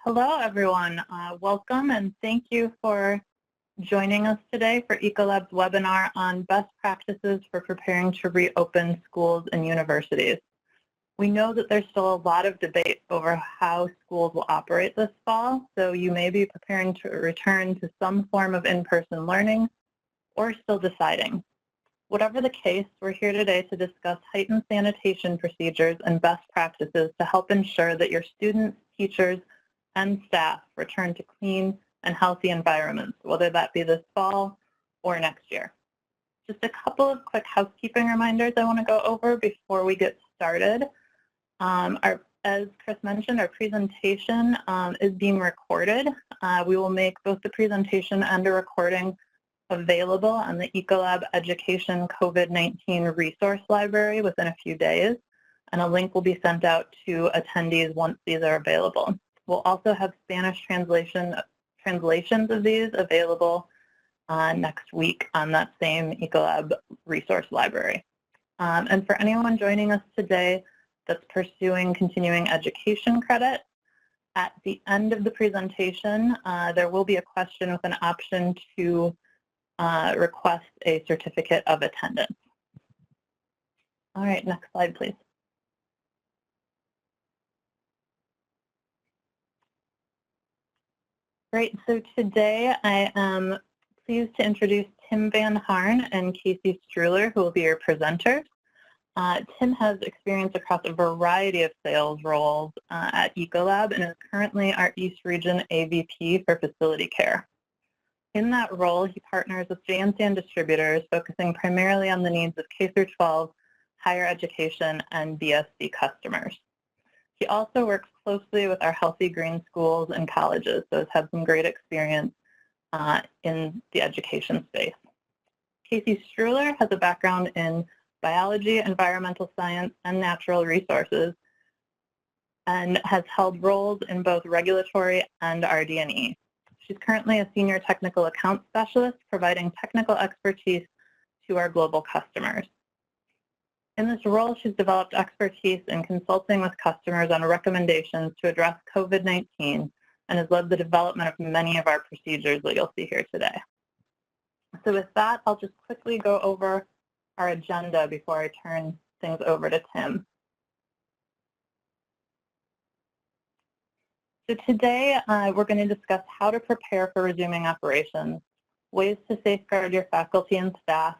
Hello, everyone. Welcome and thank you for joining us today for Ecolab's webinar on best practices for preparing to reopen schools and universities. We know that there's still a lot of debate over how schools will operate this fall, so you may be preparing to return to some form of in-person learning or still deciding. Whatever the case, we're here today to discuss heightened sanitation procedures and best practices to help ensure that your students, teachers, and staff return to clean and healthy environments, whether that be this fall or next year. Just a couple of quick housekeeping reminders I want to go over before we get started. As Chris mentioned, our presentation is being recorded. We will make both the presentation and a recording available on the Ecolab Education COVID-19 Resource Library within a few days, and a link will be sent out to attendees once these are available. We'll also have Spanish translations of these available next week on that same Ecolab Resource Library. And for anyone joining us today that's pursuing continuing education credit, at the end of the presentation, there will be a question with an option to request a certificate of attendance. All right, next slide, please. Great, so today I am pleased to introduce Tim Van Harn and Casey Struhler, who will be your presenters. Tim has experience across a variety of sales roles at Ecolab and is currently our East Region AVP for Facility Care. In that role, he partners with J&SAN distributors, focusing primarily on the needs of K-12, higher education, and BSC customers. He also works closely with our Healthy Green schools and colleges, so has had some great experience in the education space. Casey Struhler has a background in biology, environmental science, and natural resources, and has held roles in both regulatory and RD&E. She's currently a senior technical account specialist, providing technical expertise to our global customers. In this role, she's developed expertise in consulting with customers on recommendations to address COVID-19 and has led the development of many of our procedures that you'll see here today. So with that, I'll just quickly go over our agenda before I turn things over to Tim. So today, we're going to discuss how to prepare for resuming operations, ways to safeguard your faculty and staff,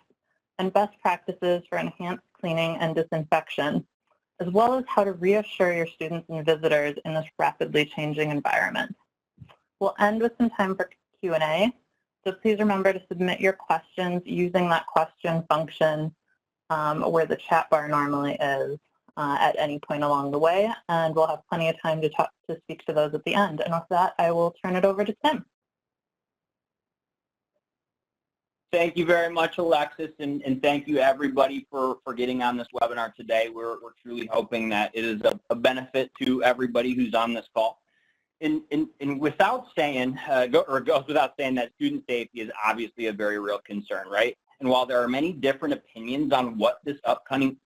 and best practices for enhanced cleaning and disinfection, as well as how to reassure your students and visitors in this rapidly changing environment. We'll end with some time for Q&A, so please remember to submit your questions using that question function where the chat bar normally is at any point along the way, and we'll have plenty of time to speak to those at the end. And with that, I will turn it over to Tim. Thank you very much, Alexis, and thank you everybody for getting on this webinar today. We're truly hoping that it is a benefit to everybody who's on this call. And without saying, goes without saying that student safety is obviously a very real concern, right? And while there are many different opinions on what this upcoming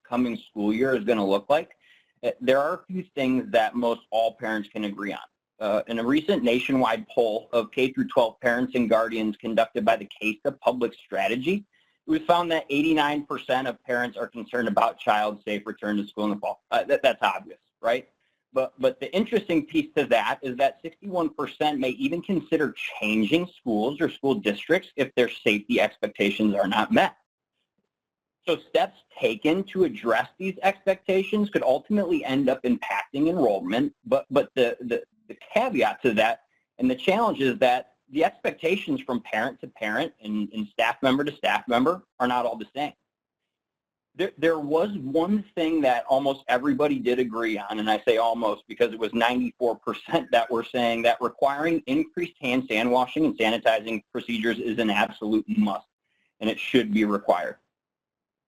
school year is going to look like, there are a few things that most all parents can agree on. In a recent nationwide poll of K-12 parents and guardians conducted by the CASA Public Strategy, it was found that 89% of parents are concerned about child's safe return to school in the fall. That's obvious, right? But the interesting piece to that is that 61% may even consider changing schools or school districts if their safety expectations are not met. So steps taken to address these expectations could ultimately end up impacting enrollment, but the caveat to that and the challenge is that the expectations from parent to parent and staff member to staff member are not all the same. There was one thing that almost everybody did agree on, and I say almost because it was 94% that were saying that requiring increased hand washing and sanitizing procedures is an absolute must, and it should be required.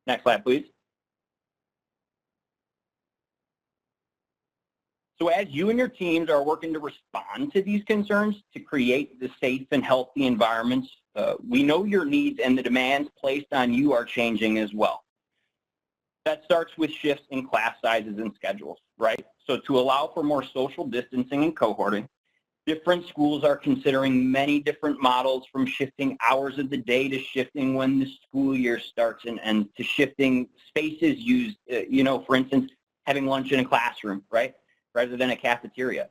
Next slide, please. So as you and your teams are working to respond to these concerns to create the safe and healthy environments, we know your needs and the demands placed on you are changing as well. That starts with shifts in class sizes and schedules, right? So to allow for more social distancing and cohorting, Different schools are considering many different models, from shifting hours of the day to shifting when the school year starts and to shifting spaces used, for instance, having lunch in a classroom, right, rather than a cafeteria.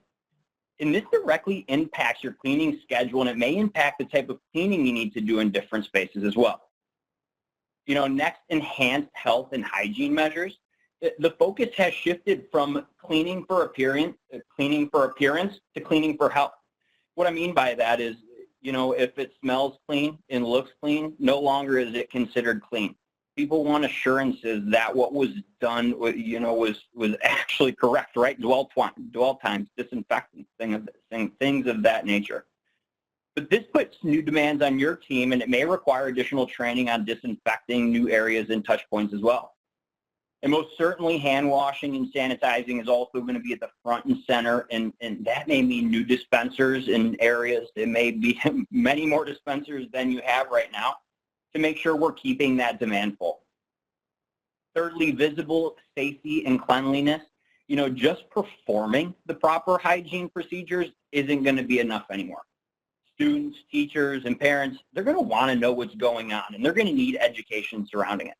And this directly impacts your cleaning schedule, and it may impact the type of cleaning you need to do in different spaces as well. Next, enhanced health and hygiene measures. The focus has shifted from cleaning for appearance to cleaning for health. What I mean by that is, if it smells clean and looks clean, no longer is it considered clean. People want assurances that what was done, was actually correct, right? Dwell times, disinfecting, things of that nature. But this puts new demands on your team, and it may require additional training on disinfecting new areas and touch points as well. And most certainly, hand washing and sanitizing is also going to be at the front and center, and that may mean new dispensers in areas. It may be many more dispensers than you have right now to make sure we're keeping that demand full. Thirdly, visible safety and cleanliness. Just performing the proper hygiene procedures isn't going to be enough anymore. Students, teachers, and parents, they're going to want to know what's going on, and they're going to need education surrounding it.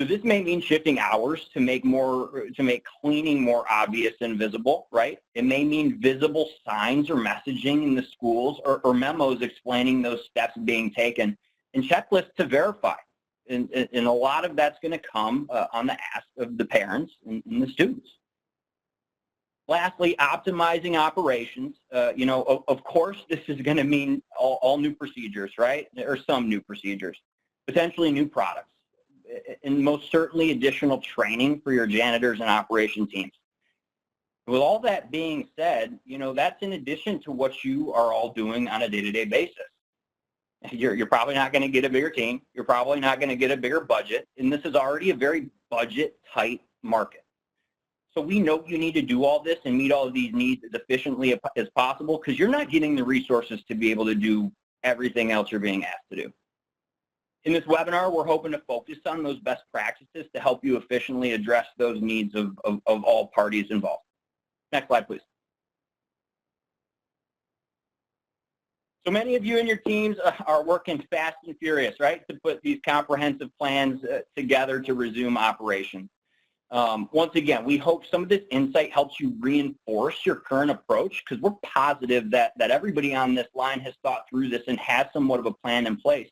So this may mean shifting hours to make cleaning more obvious and visible, right? It may mean visible signs or messaging in the schools or memos explaining those steps being taken, and checklists to verify. And a lot of that's going to come on the ask of the parents and the students. Lastly, optimizing operations. Of course, this is going to mean all new procedures, right? Or some new procedures, potentially new products, and most certainly additional training for your janitors and operation teams. With all that being said, that's in addition to what you are all doing on a day-to-day basis. You're probably not going to get a bigger team. You're probably not going to get a bigger budget, and this is already a very budget-tight market. So we know you need to do all this and meet all of these needs as efficiently as possible, because you're not getting the resources to be able to do everything else you're being asked to do. In this webinar, we're hoping to focus on those best practices to help you efficiently address those needs of all parties involved. Next slide, please. So many of you and your teams are working fast and furious, right, to put these comprehensive plans together to resume operations. Once again, we hope some of this insight helps you reinforce your current approach, because we're positive that everybody on this line has thought through this and has somewhat of a plan in place.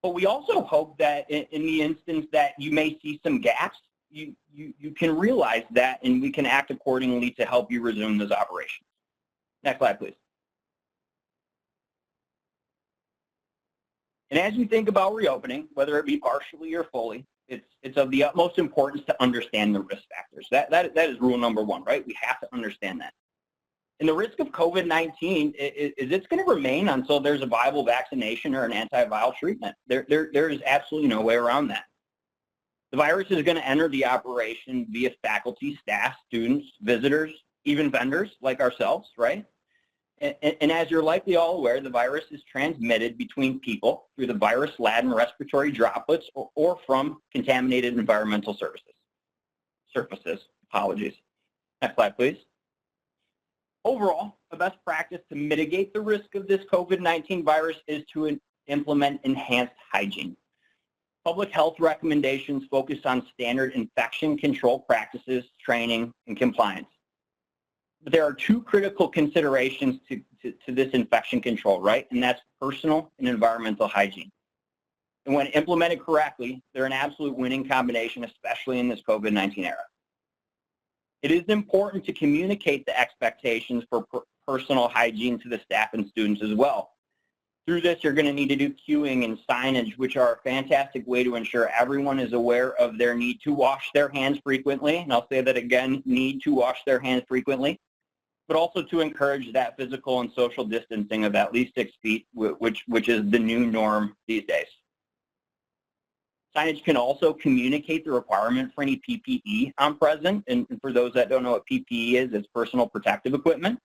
But we also hope that in the instance that you may see some gaps, you can realize that, and we can act accordingly to help you resume those operations. Next slide, please. And as you think about reopening, whether it be partially or fully, it's of the utmost importance to understand the risk factors. That is rule number one, right? We have to understand that. And the risk of COVID-19 is it's going to remain until there's a viable vaccination or an antiviral treatment. There is absolutely no way around that. The virus is going to enter the operation via faculty, staff, students, visitors, even vendors like ourselves, right? And as you're likely all aware, the virus is transmitted between people through the virus-laden respiratory droplets or from contaminated environmental surfaces. Apologies. Next slide, please. Overall, a best practice to mitigate the risk of this COVID-19 virus is to implement enhanced hygiene. Public health recommendations focus on standard infection control practices, training, and compliance. But there are two critical considerations to this infection control, right? And that's personal and environmental hygiene. And when implemented correctly, they're an absolute winning combination, especially in this COVID-19 era. It is important to communicate the expectations for personal hygiene to the staff and students as well. Through this, you're going to need to do queuing and signage, which are a fantastic way to ensure everyone is aware of their need to wash their hands frequently. And I'll say that again, need to wash their hands frequently, but also to encourage that physical and social distancing of at least 6 feet, which is the new norm these days. Signage can also communicate the requirement for any PPE on present. And for those that don't know what PPE is, it's personal protective equipment.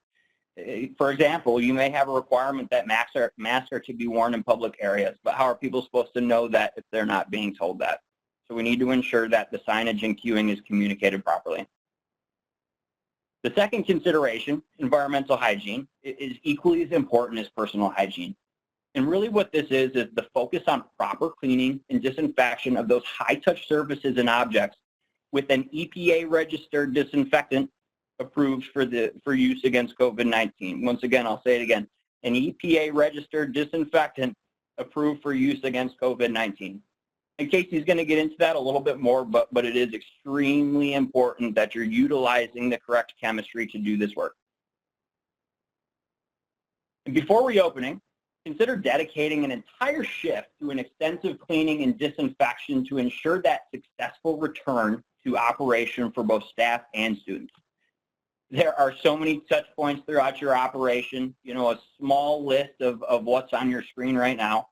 For example, you may have a requirement that masks are to be worn in public areas, but how are people supposed to know that if they're not being told that? So we need to ensure that the signage and queuing is communicated properly. The second consideration, environmental hygiene, is equally as important as personal hygiene. And really what this is the focus on proper cleaning and disinfection of those high-touch surfaces and objects with an EPA-registered disinfectant approved for use against COVID-19. Once again, I'll say it again, an EPA-registered disinfectant approved for use against COVID-19. And Casey's going to get into that a little bit more, but it is extremely important that you're utilizing the correct chemistry to do this work. And before reopening, consider dedicating an entire shift to an extensive cleaning and disinfection to ensure that successful return to operation for both staff and students. There are so many touch points throughout your operation, a small list of what's on your screen right now,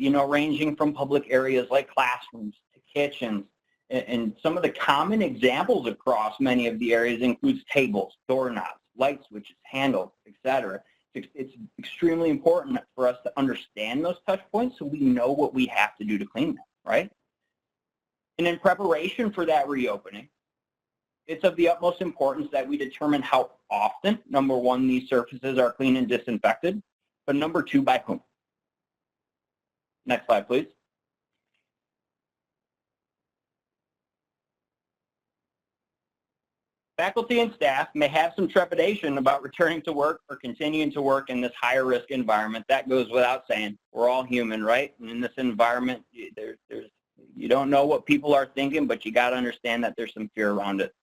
ranging from public areas like classrooms to kitchens. And some of the common examples across many of the areas includes tables, doorknobs, light switches, handles, etc. It's extremely important for us to understand those touch points so we know what we have to do to clean them, right? And in preparation for that reopening, it's of the utmost importance that we determine how often, number one, these surfaces are cleaned and disinfected, but number two, by whom. Next slide, please. Faculty and staff may have some trepidation about returning to work or continuing to work in this higher risk environment. That goes without saying. We're all human, right? And in this environment, you don't know what people are thinking, but you got to understand that there's some fear around it.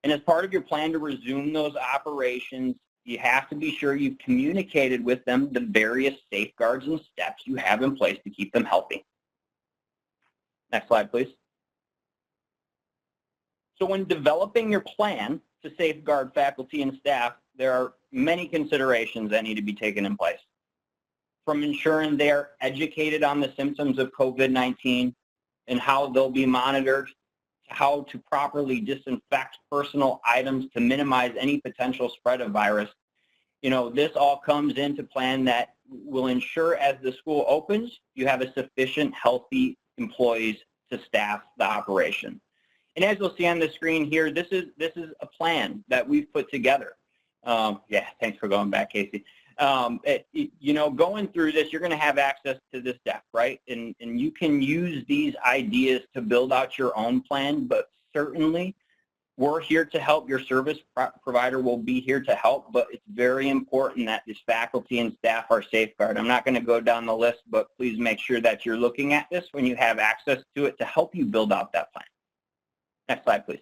And as part of your plan to resume those operations, you have to be sure you've communicated with them the various safeguards and steps you have in place to keep them healthy. Next slide, please. So when developing your plan to safeguard faculty and staff, there are many considerations that need to be taken in place. From ensuring they are educated on the symptoms of COVID-19 and how they'll be monitored, to how to properly disinfect personal items to minimize any potential spread of virus. This all comes into plan that will ensure as the school opens, you have a sufficient healthy employees to staff the operation. And as you'll see on the screen here, this is a plan that we've put together. Yeah, thanks for going back, Casey. Going through this, you're going to have access to this deck, right? And you can use these ideas to build out your own plan, but certainly we're here to help. Your service provider will be here to help, but it's very important that this faculty and staff are safeguarded. I'm not going to go down the list, but please make sure that you're looking at this when you have access to it to help you build out that plan. Next slide, please.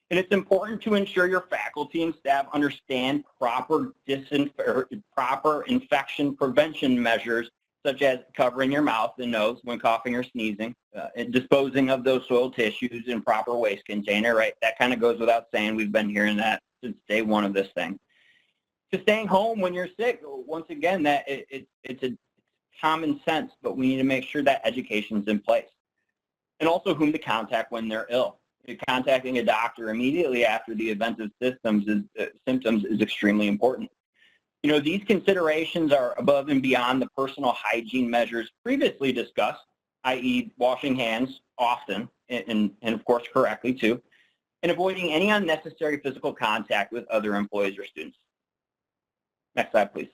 And it's important to ensure your faculty and staff understand proper infection prevention measures, such as covering your mouth and nose when coughing or sneezing, and disposing of those soiled tissues in proper waste container, right? That kind of goes without saying. We've been hearing that since day one of this thing. To staying home when you're sick, once again, that it's a common sense, but we need to make sure that education's in place. And also whom to contact when they're ill. Contacting a doctor immediately after the event of symptoms is extremely important. These considerations are above and beyond the personal hygiene measures previously discussed, i.e. washing hands often, and of course correctly too, and avoiding any unnecessary physical contact with other employees or students. Next slide, please.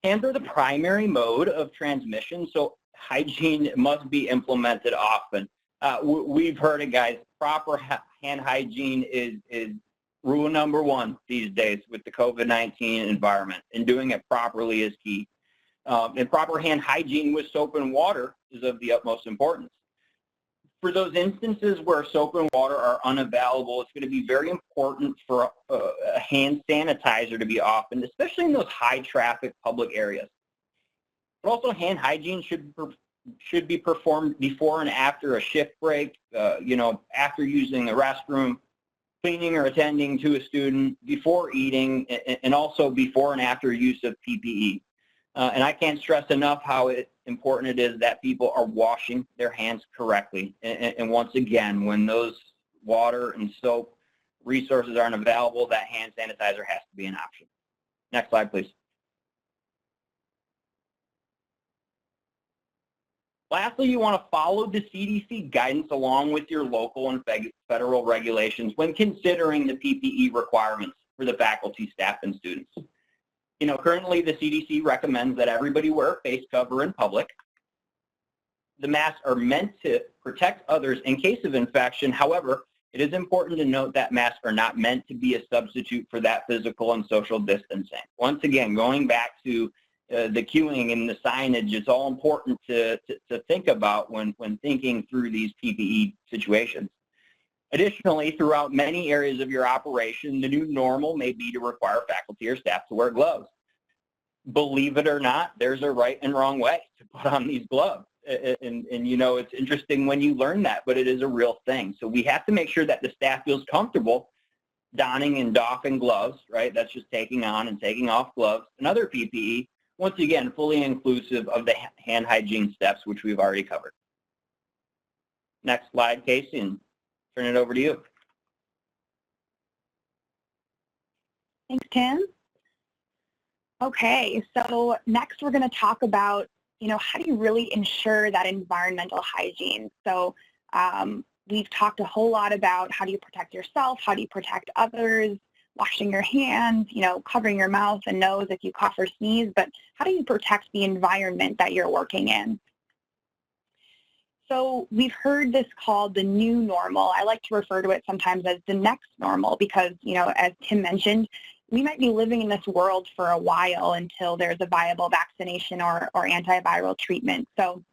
Hands are the primary mode of transmission, so hygiene must be implemented often. We've heard it, guys. Proper hand hygiene is rule number one these days with the COVID-19 environment, and doing it properly is key. And proper hand hygiene with soap and water is of the utmost importance. For those instances where soap and water are unavailable, it's going to be very important for a hand sanitizer to be offered, especially in those high-traffic public areas. But also, hand hygiene should be performed before and after a shift break, after using the restroom, cleaning or attending to a student, before eating, and also before and after use of PPE. And I can't stress enough how important it is that people are washing their hands correctly. And once again, when those water and soap resources aren't available, that hand sanitizer has to be an option. Next slide, please. Lastly, you want to follow the CDC guidance along with your local and federal regulations when considering the PPE requirements for the faculty, staff, and students. Currently the CDC recommends that everybody wear a face cover in public. The masks are meant to protect others in case of infection. However, it is important to note that masks are not meant to be a substitute for that physical and social distancing. Once again, going back to the queuing and the signage, it's all important to think about when thinking through these PPE situations. Additionally, throughout many areas of your operation, the new normal may be to require faculty or staff to wear gloves. Believe it or not, there's a right and wrong way to put on these gloves. And it's interesting when you learn that, but it is a real thing. So we have to make sure that the staff feels comfortable donning and doffing gloves, right? That's just taking on and taking off gloves and other PPE, once again, fully inclusive of the hand hygiene steps, which we've already covered. Next slide, Casey, and turn it over to you. Thanks, Tim. Okay, so next we're going to talk about, how do you really ensure that environmental hygiene? So we've talked a whole lot about how do you protect yourself, how do you protect others, washing your hands, covering your mouth and nose if you cough or sneeze, but how do you protect the environment that you're working in? So we've heard this called the new normal. I like to refer to it sometimes as the next normal because, as Tim mentioned, we might be living in this world for a while until there's a viable vaccination or antiviral treatment. So,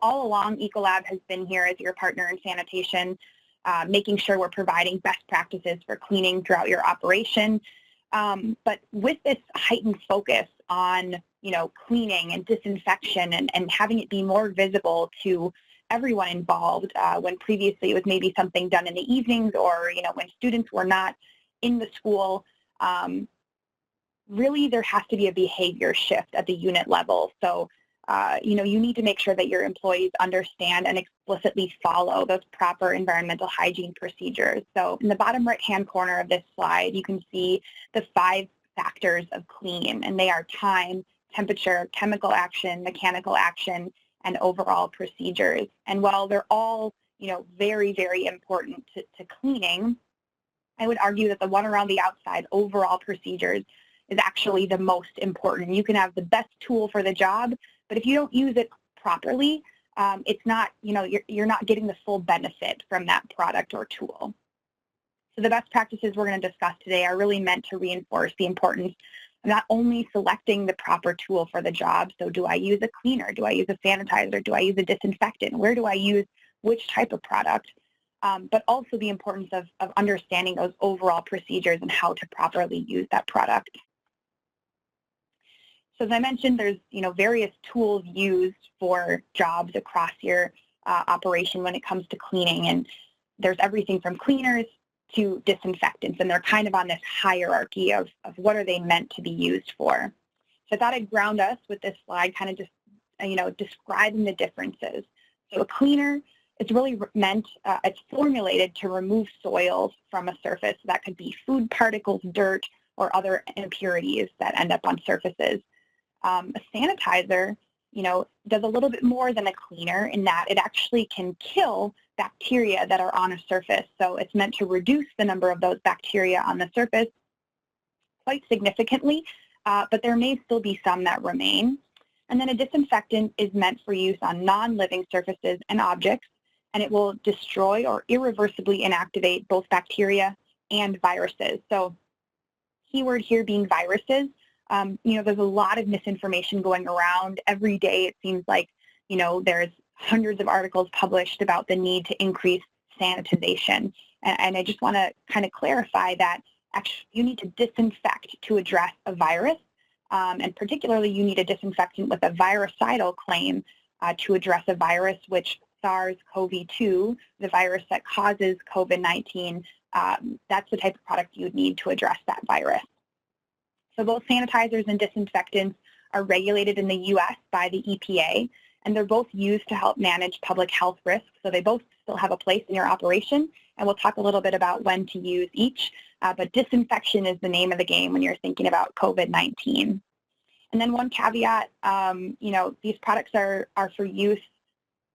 all along, Ecolab has been here as your partner in sanitation, making sure we're providing best practices for cleaning throughout your operation. But with this heightened focus on, cleaning and disinfection and having it be more visible to everyone involved when previously it was maybe something done in the evenings or, when students were not in the school, really there has to be a behavior shift at the unit level. So, you need to make sure that your employees understand and explicitly follow those proper environmental hygiene procedures. So in the bottom right-hand corner of this slide, you can see the 5 factors of clean, and they are time, temperature, chemical action, mechanical action, and overall procedures. And while they're all, very, very important to cleaning, I would argue that the one around the outside, overall procedures, is actually the most important. You can have the best tool for the job, but if you don't use it properly, it's not, you're not getting the full benefit from that product or tool. So the best practices we're going to discuss today are really meant to reinforce the importance of not only selecting the proper tool for the job. So do I use a cleaner? Do I use a sanitizer? Do I use a disinfectant? Where do I use which type of product? But also the importance of understanding those overall procedures and how to properly use that product. So as I mentioned, there's various tools used for jobs across your operation when it comes to cleaning, and there's everything from cleaners to disinfectants, and they're kind of on this hierarchy of what are they meant to be used for. So I thought I'd ground us with this slide, kind of just describing the differences. So a cleaner, it's really meant, it's formulated to remove soils from a surface. That could be food particles, dirt, or other impurities that end up on surfaces. A sanitizer, does a little bit more than a cleaner in that it actually can kill bacteria that are on a surface. So it's meant to reduce the number of those bacteria on the surface quite significantly, but there may still be some that remain. And then a disinfectant is meant for use on non-living surfaces and objects, and it will destroy or irreversibly inactivate both bacteria and viruses. So keyword here being viruses. There's a lot of misinformation going around. Every day it seems like, there's hundreds of articles published about the need to increase sanitization. And I just want to kind of clarify that actually you need to disinfect to address a virus. And particularly you need a disinfectant with a virucidal claim to address a virus, which SARS-CoV-2, the virus that causes COVID-19, that's the type of product you would need to address that virus. So both sanitizers and disinfectants are regulated in the U.S. by the EPA, and they're both used to help manage public health risks. So they both still have a place in your operation, and we'll talk a little bit about when to use each. But disinfection is the name of the game when you're thinking about COVID-19. And then one caveat, these products are for use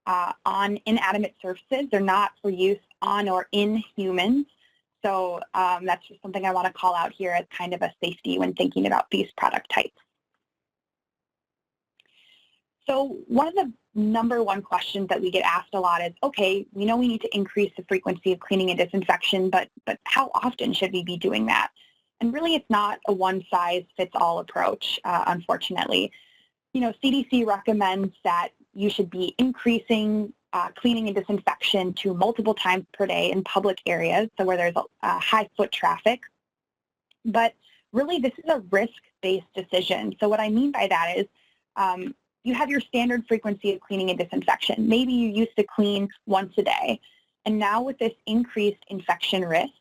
on inanimate surfaces. They're not for use on or in humans. So that's just something I want to call out here as kind of a safety when thinking about these product types. So one of the number one questions that we get asked a lot is, okay, we know we need to increase the frequency of cleaning and disinfection, but how often should we be doing that? And really, it's not a one-size-fits-all approach, unfortunately. You know, CDC recommends that you should be increasing cleaning and disinfection to multiple times per day in public areas, so where there's high foot traffic. But really, this is a risk-based decision. So what I mean by that is you have your standard frequency of cleaning and disinfection. Maybe you used to clean once a day. And now with this increased infection risk,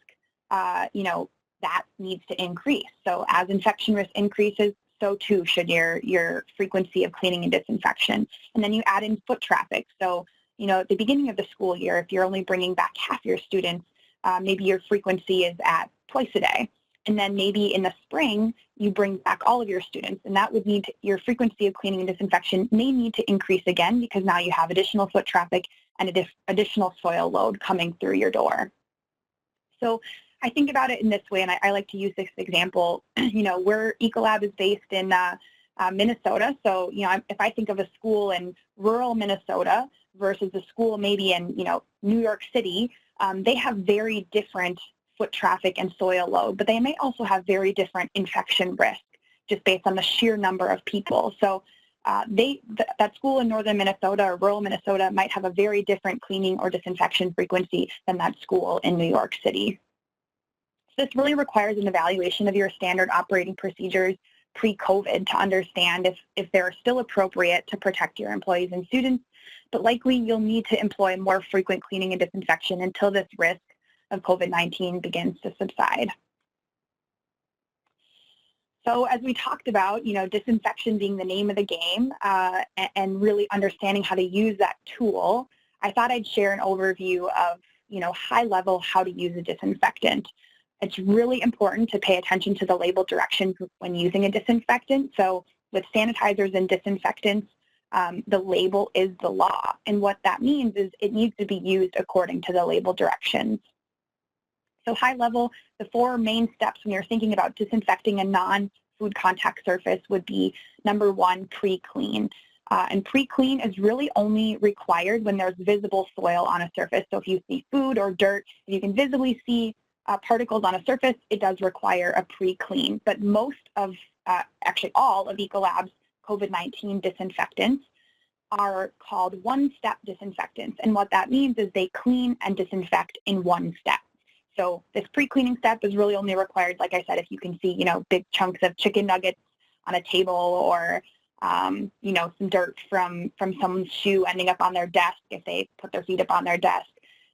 you know, that needs to increase. So as infection risk increases, so too should your frequency of cleaning and disinfection. And then you add in foot traffic. So, you know, at the beginning of the school year, if you're only bringing back half your students, maybe your frequency is at twice a day. And then maybe in the spring, you bring back all of your students, and that would need your frequency of cleaning and disinfection may need to increase again because now you have additional foot traffic and additional soil load coming through your door. So I think about it in this way, and I like to use this example. You know, Ecolab is based in Minnesota. So, you know, if I think of a school in rural Minnesota versus a school maybe in, you know, New York City, they have very different foot traffic and soil load, but they may also have very different infection risk just based on the sheer number of people. So that school in northern Minnesota or rural Minnesota might have a very different cleaning or disinfection frequency than that school in New York City. So this really requires an evaluation of your standard operating procedures pre-COVID to understand if they're still appropriate to protect your employees and students, but likely you'll need to employ more frequent cleaning and disinfection until this risk of COVID-19 begins to subside. So as we talked about, you know, disinfection being the name of the game and really understanding how to use that tool, I thought I'd share an overview of, you know, high level how to use a disinfectant. It's really important to pay attention to the label directions when using a disinfectant. So with sanitizers and disinfectants, the label is the law. And what that means is it needs to be used according to the label directions. So high level, the four main steps when you're thinking about disinfecting a non-food contact surface would be number one, pre-clean. And pre-clean is really only required when there's visible soil on a surface. So if you see food or dirt, if you can visibly see particles on a surface, it does require a pre-clean. But most of, actually all of Ecolab's COVID-19 disinfectants are called one-step disinfectants. And what that means is they clean and disinfect in one step. So this pre-cleaning step is really only required, like I said, if you can see, you know, big chunks of chicken nuggets on a table or, you know, some dirt from someone's shoe ending up on their desk if they put their feet up on their desk.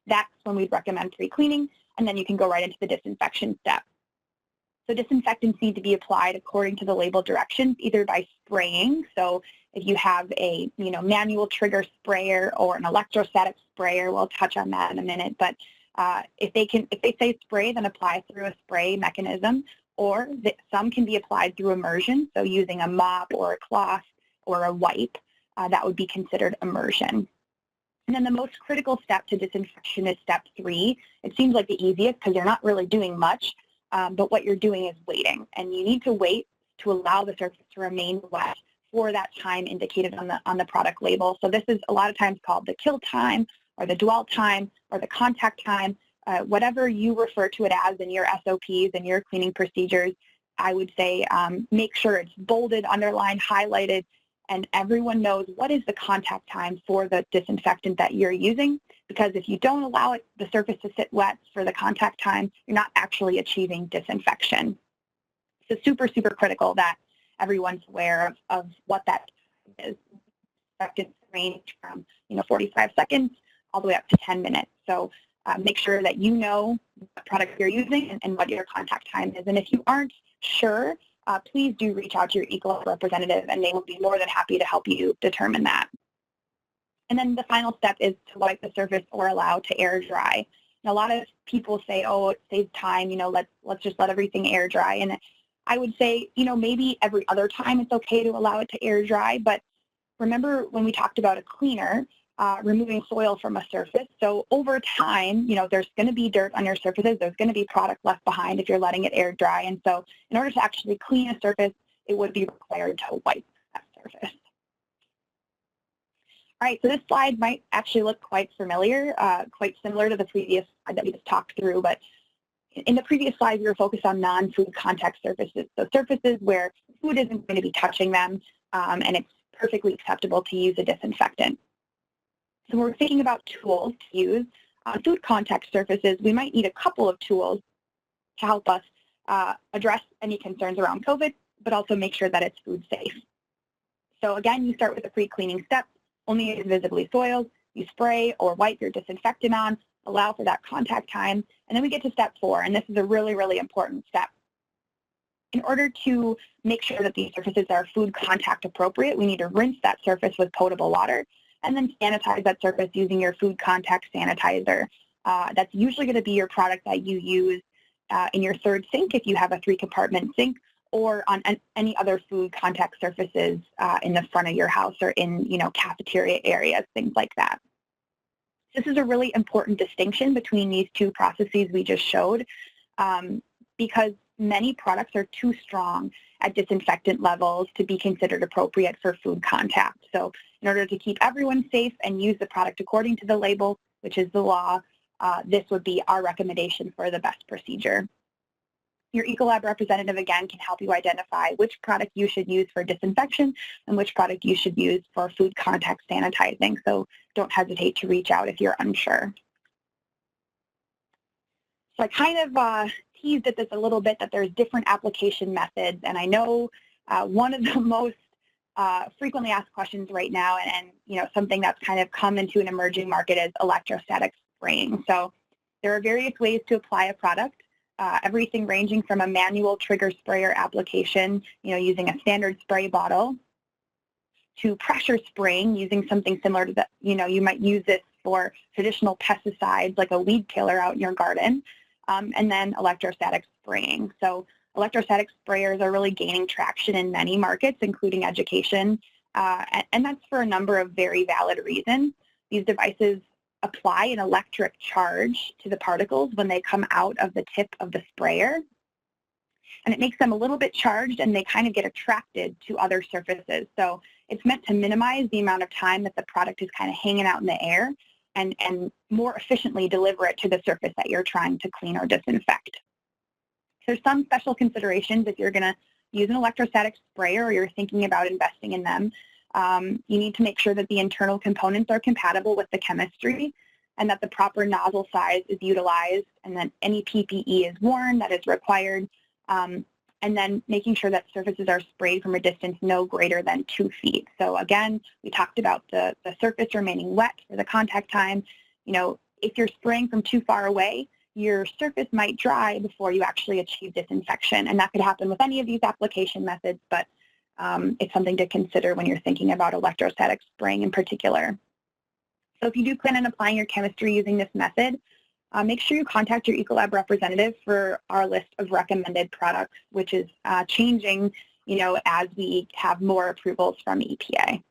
That's when we'd recommend pre-cleaning, and then you can go right into the disinfection step. So disinfectants need to be applied according to the label directions, either by spraying. So if you have a, you know, manual trigger sprayer or an electrostatic sprayer, we'll touch on that in a minute, but if they say spray, then apply through a spray mechanism, or some can be applied through immersion, so using a mop or a cloth or a wipe, that would be considered immersion. And then the most critical step to disinfection is step 3. It seems like the easiest because you're not really doing much, but what you're doing is waiting, and you need to wait to allow the surface to remain wet for that time indicated on the product label. So this is a lot of times called the kill time, or the dwell time, or the contact time, whatever you refer to it as in your SOPs and your cleaning procedures. I would say make sure it's bolded, underlined, highlighted, and everyone knows what is the contact time for the disinfectant that you're using, because if you don't allow the surface to sit wet for the contact time, you're not actually achieving disinfection. So super, super critical that everyone's aware of what that is. Disinfectants range from 45 seconds all the way up to 10 minutes. So make sure that you know what product you're using and what your contact time is. And if you aren't sure, please do reach out to your Ecolab representative, and they will be more than happy to help you determine that. And then the final step is to wipe the surface or allow to air dry. And a lot of people say, oh, it saves time, let's just let everything air dry. And I would say, maybe every other time it's okay to allow it to air dry, but remember when we talked about a cleaner, removing soil from a surface. So over time, there's going to be dirt on your surfaces. There's going to be product left behind if you're letting it air dry. And so in order to actually clean a surface, it would be required to wipe that surface. All right, so this slide might actually look quite familiar, quite similar to the previous slide that we just talked through, but in the previous slide, we were focused on non-food contact surfaces, so surfaces where food isn't going to be touching them, and it's perfectly acceptable to use a disinfectant. So we're thinking about tools to use. On food contact surfaces, we might need a couple of tools to help us address any concerns around COVID, but also make sure that it's food safe. So again, you start with the pre-cleaning steps. Only use visibly soiled. You spray or wipe your disinfectant on, allow for that contact time, and then we get to step 4, and this is a really, really important step. In order to make sure that these surfaces are food contact appropriate, we need to rinse that surface with potable water and then sanitize that surface using your food contact sanitizer. That's usually going to be your product that you use in your third sink if you have a 3-compartment sink, or on any other food contact surfaces in the front of your house or in cafeteria areas, things like that. This is a really important distinction between these two processes we just showed, because many products are too strong at disinfectant levels to be considered appropriate for food contact. So in order to keep everyone safe and use the product according to the label, which is the law, this would be our recommendation for the best procedure. Your Ecolab representative, again, can help you identify which product you should use for disinfection and which product you should use for food contact sanitizing. So don't hesitate to reach out if you're unsure. So I kind of teased at this a little bit, that there's different application methods. And I know one of the most frequently asked questions right now, and something that's kind of come into an emerging market, is electrostatic spraying. So there are various ways to apply a product. Everything ranging from a manual trigger sprayer application, using a standard spray bottle, to pressure spraying using something similar to that. You might use this for traditional pesticides like a weed killer out in your garden, and then electrostatic spraying. So electrostatic sprayers are really gaining traction in many markets, including education, and that's for a number of very valid reasons. These devices apply an electric charge to the particles when they come out of the tip of the sprayer, and it makes them a little bit charged, and they kind of get attracted to other surfaces. So it's meant to minimize the amount of time that the product is kind of hanging out in the air, and more efficiently deliver it to the surface that you're trying to clean or disinfect. There's some special considerations if you're going to use an electrostatic sprayer or you're thinking about investing in them. You need to make sure that the internal components are compatible with the chemistry, and that the proper nozzle size is utilized, and that any PPE is worn that is required, and then making sure that surfaces are sprayed from a distance no greater than 2 feet. So again, we talked about the surface remaining wet for the contact time. If you're spraying from too far away, your surface might dry before you actually achieve disinfection, and that could happen with any of these application methods, but it's something to consider when you're thinking about electrostatic spraying in particular. So if you do plan on applying your chemistry using this method, make sure you contact your Ecolab representative for our list of recommended products, which is changing, as we have more approvals from EPA.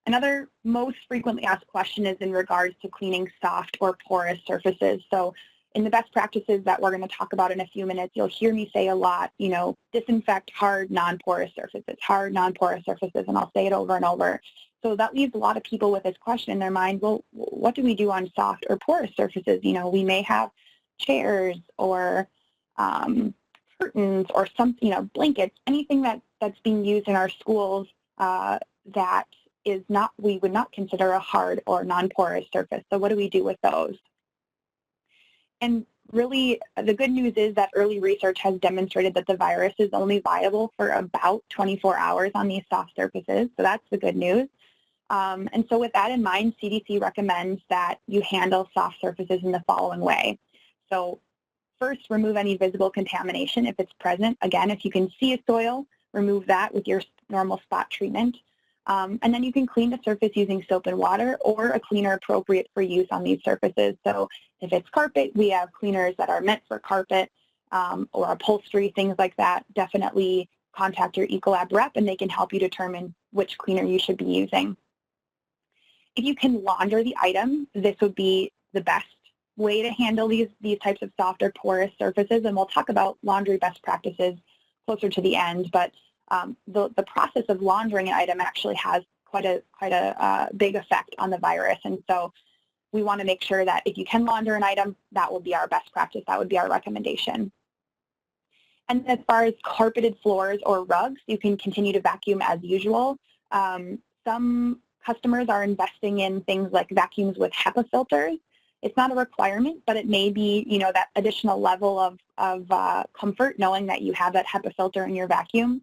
Another most frequently asked question is in regards to cleaning soft or porous surfaces. So in the best practices that we're going to talk about in a few minutes, you'll hear me say a lot, disinfect hard, non-porous surfaces, hard, non-porous surfaces, and I'll say it over and over. So that leaves a lot of people with this question in their mind, well, what do we do on soft or porous surfaces? We may have chairs or curtains or some, blankets, anything that's being used in our schools that is not, we would not consider a hard or non-porous surface. So what do we do with those? And really, the good news is that early research has demonstrated that the virus is only viable for about 24 hours on these soft surfaces. So that's the good news. And so with that in mind, CDC recommends that you handle soft surfaces in the following way. So first, remove any visible contamination if it's present. Again, if you can see a soil, remove that with your normal spot treatment. And then you can clean the surface using soap and water or a cleaner appropriate for use on these surfaces. So if it's carpet, we have cleaners that are meant for carpet or upholstery, things like that. Definitely contact your Ecolab rep and they can help you determine which cleaner you should be using. If you can launder the item, this would be the best way to handle these types of soft or porous surfaces, and we'll talk about laundry best practices closer to the end. But the process of laundering an item actually has quite a big effect on the virus, and so we want to make sure that if you can launder an item, that will be our best practice. That would be our recommendation. And as far as carpeted floors or rugs, you can continue to vacuum as usual. Some customers are investing in things like vacuums with HEPA filters. It's not a requirement, but it may be, that additional level of comfort knowing that you have that HEPA filter in your vacuum.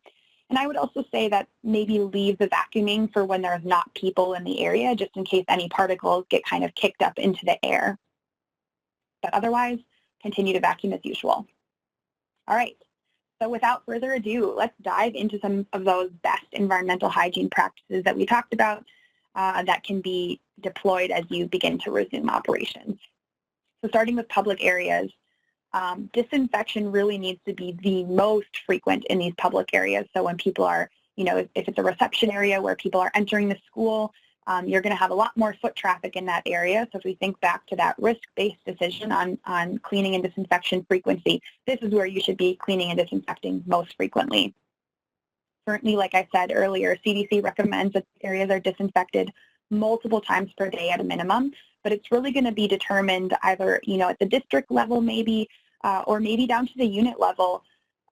And I would also say that maybe leave the vacuuming for when there's not people in the area, just in case any particles get kind of kicked up into the air. But otherwise, continue to vacuum as usual. All right. So without further ado, let's dive into some of those best environmental hygiene practices that we talked about that can be deployed as you begin to resume operations. So starting with public areas, disinfection really needs to be the most frequent in these public areas. So when people are, if it's a reception area where people are entering the school, you're going to have a lot more foot traffic in that area. So if we think back to that risk-based decision on cleaning and disinfection frequency, this is where you should be cleaning and disinfecting most frequently. Certainly, like I said earlier, CDC recommends that areas are disinfected multiple times per day at a minimum, but it's really going to be determined either, at the district level maybe, or maybe down to the unit level,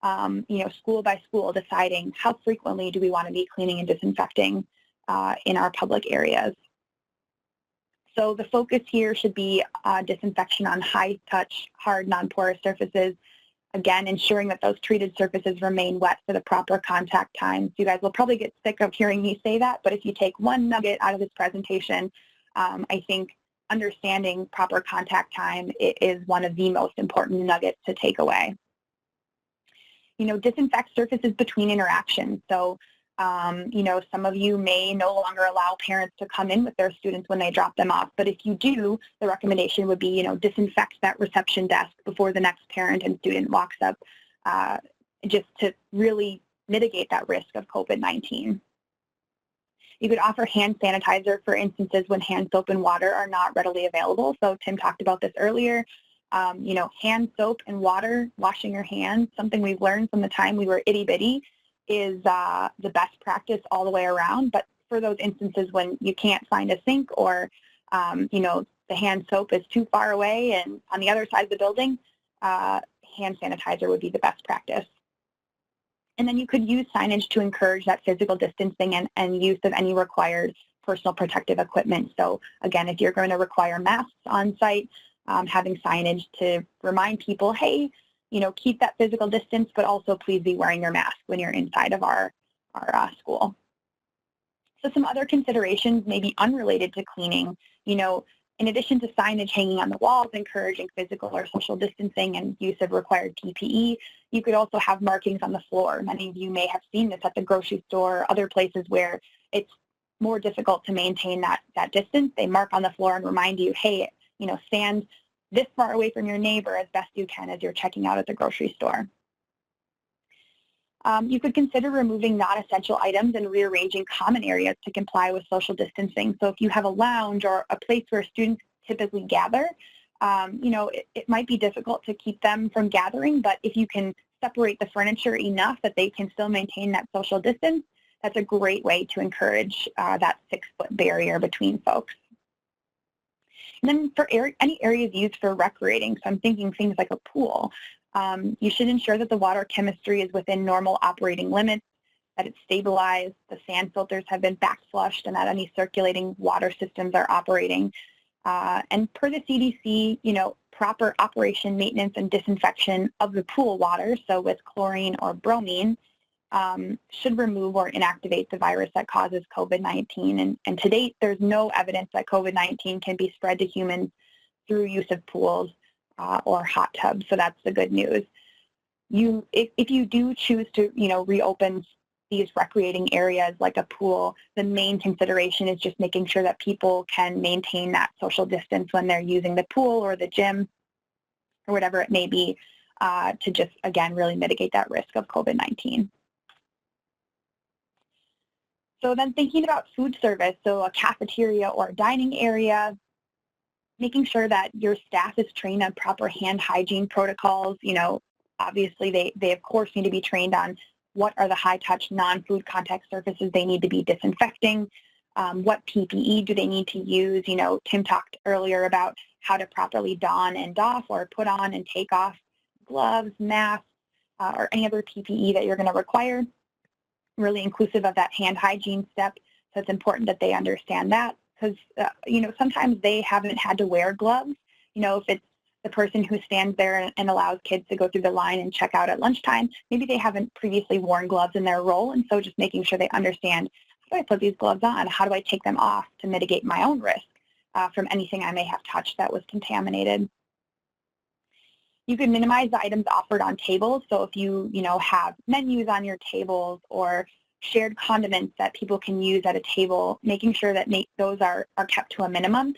school by school, deciding how frequently do we want to be cleaning and disinfecting in our public areas. So the focus here should be disinfection on high-touch, hard, non-porous surfaces. Again, ensuring that those treated surfaces remain wet for the proper contact time. So you guys will probably get sick of hearing me say that, but if you take one nugget out of this presentation, I think understanding proper contact time is one of the most important nuggets to take away. Disinfect surfaces between interactions. So, some of you may no longer allow parents to come in with their students when they drop them off, but if you do, the recommendation would be, disinfect that reception desk before the next parent and student walks up, just to really mitigate that risk of COVID-19. You could offer hand sanitizer for instances when hand soap and water are not readily available. So Tim talked about this earlier. Hand soap and water, washing your hands, something we've learned from the time we were itty-bitty, is the best practice all the way around. But for those instances when you can't find a sink or, the hand soap is too far away and on the other side of the building, hand sanitizer would be the best practice. And then you could use signage to encourage that physical distancing and use of any required personal protective equipment. So again, if you're going to require masks on site, having signage to remind people, hey, keep that physical distance, but also please be wearing your mask when you're inside of our school. So some other considerations, maybe unrelated to cleaning, in addition to signage hanging on the walls encouraging physical or social distancing and use of required PPE, you could also have markings on the floor. Many of you may have seen this at the grocery store or other places where it's more difficult to maintain that distance. They mark on the floor and remind you, hey, stand this far away from your neighbor as best you can as you're checking out at the grocery store. You could consider removing non-essential items and rearranging common areas to comply with social distancing. So if you have a lounge or a place where students typically gather, it might be difficult to keep them from gathering, but if you can separate the furniture enough that they can still maintain that social distance, that's a great way to encourage that 6-foot barrier between folks. And then for any areas used for recreating, so I'm thinking things like a pool, you should ensure that the water chemistry is within normal operating limits, that it's stabilized, the sand filters have been backflushed, and that any circulating water systems are operating. And per the CDC, proper operation, maintenance, and disinfection of the pool water, so with chlorine or bromine, should remove or inactivate the virus that causes COVID-19. And to date, there's no evidence that COVID-19 can be spread to humans through use of pools or hot tubs, so that's the good news. If you do choose to, reopen these recreating areas like a pool, the main consideration is just making sure that people can maintain that social distance when they're using the pool or the gym or whatever it may be to just, again, really mitigate that risk of COVID-19. So then thinking about food service, so a cafeteria or a dining area, making sure that your staff is trained on proper hand hygiene protocols. Obviously they of course need to be trained on what are the high touch non-food contact surfaces they need to be disinfecting, what PPE do they need to use. Tim talked earlier about how to properly don and doff or put on and take off gloves, masks, or any other PPE that you're going to require, really inclusive of that hand hygiene step. So it's important that they understand that, because, sometimes they haven't had to wear gloves. If it's the person who stands there and allows kids to go through the line and check out at lunchtime, maybe they haven't previously worn gloves in their role. And so just making sure they understand, how do I put these gloves on? How do I take them off to mitigate my own risk from anything I may have touched that was contaminated? You can minimize the items offered on tables. So if you, have menus on your tables or shared condiments that people can use at a table, making sure that those are kept to a minimum,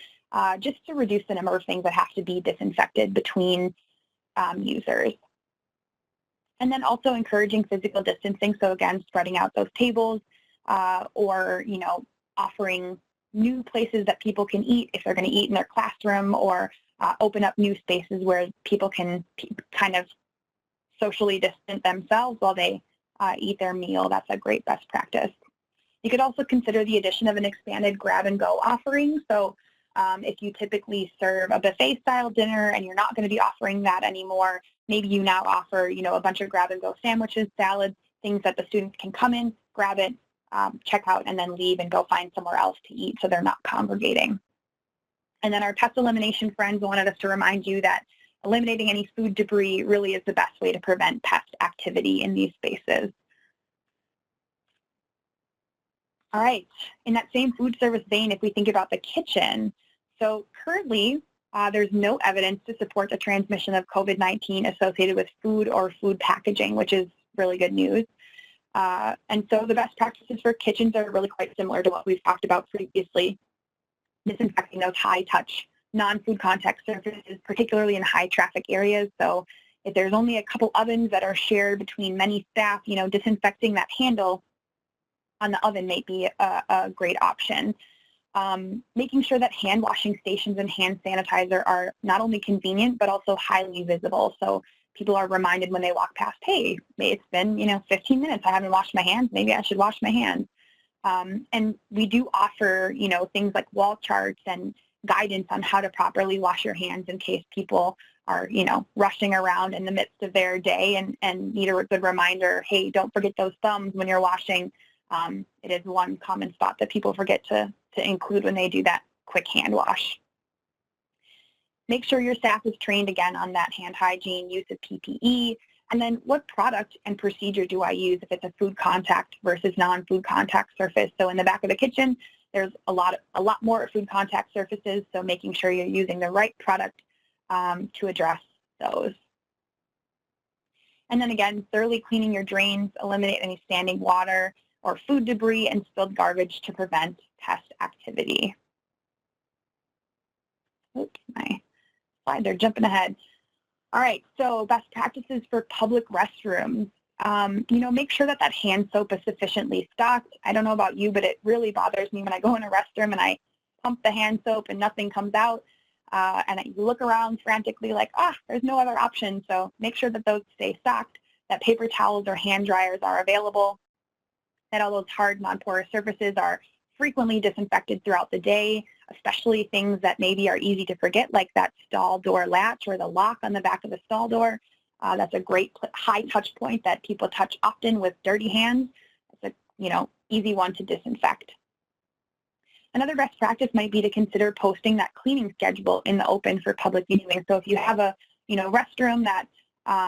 just to reduce the number of things that have to be disinfected between users. And then also encouraging physical distancing. So again, spreading out those tables or, offering new places that people can eat if they're going to eat in their classroom, or open up new spaces where people can kind of socially distance themselves while they eat their meal. That's a great best practice. You could also consider the addition of an expanded grab-and-go offering. So if you typically serve a buffet-style dinner and you're not going to be offering that anymore, maybe you now offer, a bunch of grab-and-go sandwiches, salads, things that the students can come in, grab it, check out, and then leave and go find somewhere else to eat so they're not congregating. And then our pest elimination friends wanted us to remind you that eliminating any food debris really is the best way to prevent pest activity in these spaces. All right, in that same food service vein, if we think about the kitchen, so currently there's no evidence to support the transmission of COVID-19 associated with food or food packaging, which is really good news. And so the best practices for kitchens are really quite similar to what we've talked about previously. Disinfecting those high-touch, non-food contact surfaces, particularly in high-traffic areas. So if there's only a couple ovens that are shared between many staff, disinfecting that handle on the oven may be a great option. Making sure that hand washing stations and hand sanitizer are not only convenient, but also highly visible. So people are reminded when they walk past, hey, it's been, 15 minutes, I haven't washed my hands, maybe I should wash my hands. And we do offer, things like wall charts and guidance on how to properly wash your hands in case people are, rushing around in the midst of their day and need a good reminder, hey, don't forget those thumbs when you're washing. It is one common spot that people forget to include when they do that quick hand wash. Make sure your staff is trained again on that hand hygiene, use of PPE, and then what product and procedure do I use if it's a food contact versus non-food contact surface. So in the back of the kitchen, there's a lot more food contact surfaces, so making sure you're using the right product to address those. And then again, thoroughly cleaning your drains, eliminate any standing water or food debris and spilled garbage to prevent pest activity. Oops, my slides are jumping ahead. All right, so best practices for public restrooms. Make sure that hand soap is sufficiently stocked. I don't know about you, but it really bothers me when I go in a restroom and I pump the hand soap and nothing comes out. And you look around frantically like, there's no other option. So make sure that those stay stocked, that paper towels or hand dryers are available, that all those hard, non-porous surfaces are frequently disinfected throughout the day, especially things that maybe are easy to forget, like that stall door latch or the lock on the back of the stall door. That's a great high touch point that people touch often with dirty hands. It's a easy one to disinfect. Another best practice might be to consider posting that cleaning schedule in the open for public viewing. So if you have a restroom that